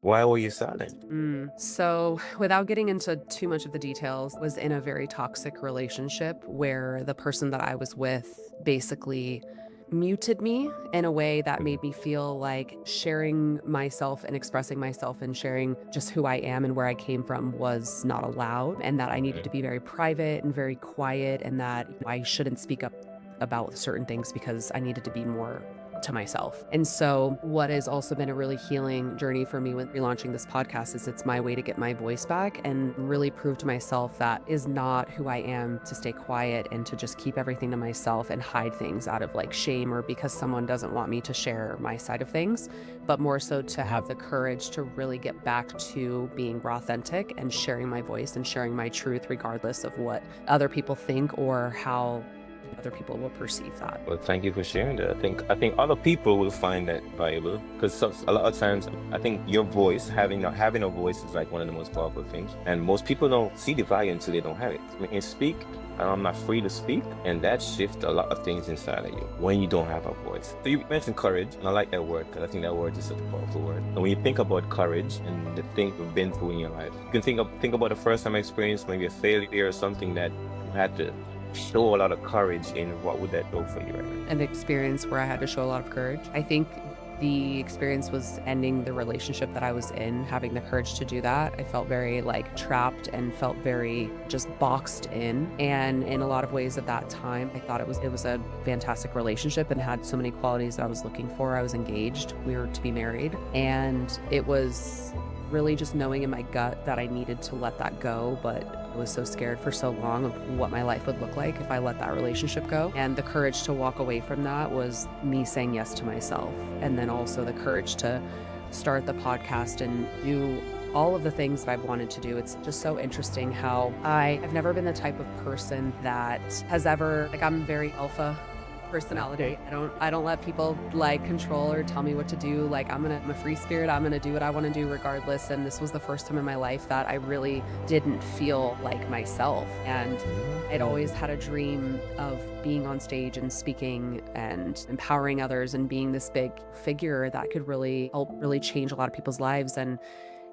Why were you silent? So, without getting into too much of the details, was in a very toxic relationship where the person that I was with basically muted me in a way that Mhm. made me feel like sharing myself and expressing myself and sharing just who I am and where I came from was not allowed, and that I needed to Mhm. be very private and very quiet, and that I shouldn't speak up about certain things because I needed to be more to myself. And so, what has also been a really healing journey for me with relaunching this podcast is it's my way to get my voice back and really prove to myself that is not who I am, to stay quiet and to just keep everything to myself and hide things out of like shame or because someone doesn't want me to share my side of things, but more so to Mhm. have the courage to really get back to being authentic and sharing my voice and sharing my truth, regardless of what other people think or how other people will perceive that. Well, thank you for sharing that. I think other people will find that valuable because a lot of times I think your voice, having a voice, is like one of the most powerful things, and most people don't see the value until they don't have it. When you speak, I'm not free to speak, and that shifts a lot of things inside of you when you don't have a voice. So you mentioned courage, and I like that word because I think that word is such a powerful word. And when you think about courage and the things you've been through in your life, you can think about the first time experience, maybe a failure or something that you had to show a lot of courage in. What would that do for you right now? An experience where I had to show a lot of courage. I think the experience was ending the relationship that I was in, having the courage to do that. I felt very like trapped and felt very just boxed in. And in a lot of ways at that time, I thought it was a fantastic relationship and had so many qualities that I was looking for. I was engaged. We were to be married. And it was really just knowing in my gut that I needed to let that go, but I was so scared for so long of what my life would look like if I let that relationship go. And the courage to walk away from that was me saying yes to myself. And then also the courage to start the podcast and do all of the things that I've wanted to do. It's just so interesting how I've never been the type of person that has ever, like, I'm very alpha personality. Okay. I don't let people like control or tell me what to do. Like, I'm a free spirit. I'm gonna do what I want to do regardless. And this was the first time in my life that I really didn't feel like myself. And I'd always had a dream of being on stage and speaking and empowering others and being this big figure that could really help really change a lot of people's lives. And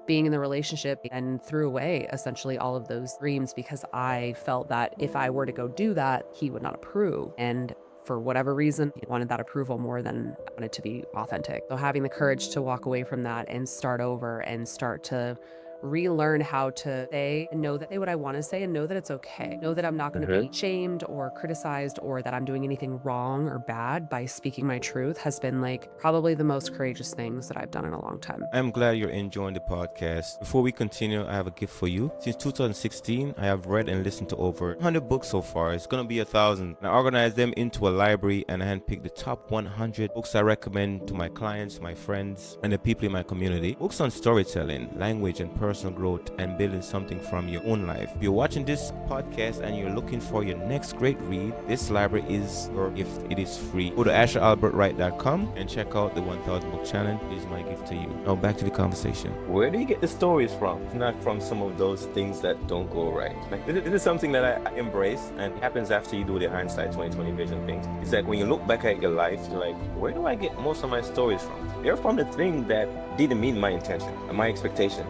being in the relationship and threw away essentially all of those dreams because I felt that if I were to go do that, he would not approve. And for whatever reason, he wanted that approval more than I wanted to be authentic. So having the courage to walk away from that and start over and start to relearn how to say and know that say what I want to say and know that it's okay. Know that I'm not going to be Mhm. shamed or criticized or that I'm doing anything wrong or bad by speaking my truth has been like probably the most courageous things that I've done in a long time. I'm glad you're enjoying the podcast. Before we continue, I have a gift for you. Since 2016, I have read and listened to over 100 books so far. It's gonna be 1,000. I organized them into a library and I handpicked the top 100 books I recommend to my clients, my friends, and the people in my community. Books on storytelling, language, and personal growth, and building something from your own life. If you're watching this podcast and you're looking for your next great read, this library is your gift. It is free. Go to asheralbertwright.com and check out the 1000 book challenge. It is my gift to you. Now back to the conversation. Where do you get the stories from? It's not from some of those things that don't go right. Like this is something that I embrace, and it happens after you do the hindsight 2020 vision things. It's like when you look back at your life, you're like, where do I get most of my stories from? They're from the thing that didn't meet my intention and my expectation.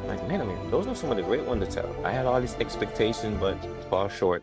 Like, man, I mean, those are some of the great ones to tell. I had all this expectation, but fall short.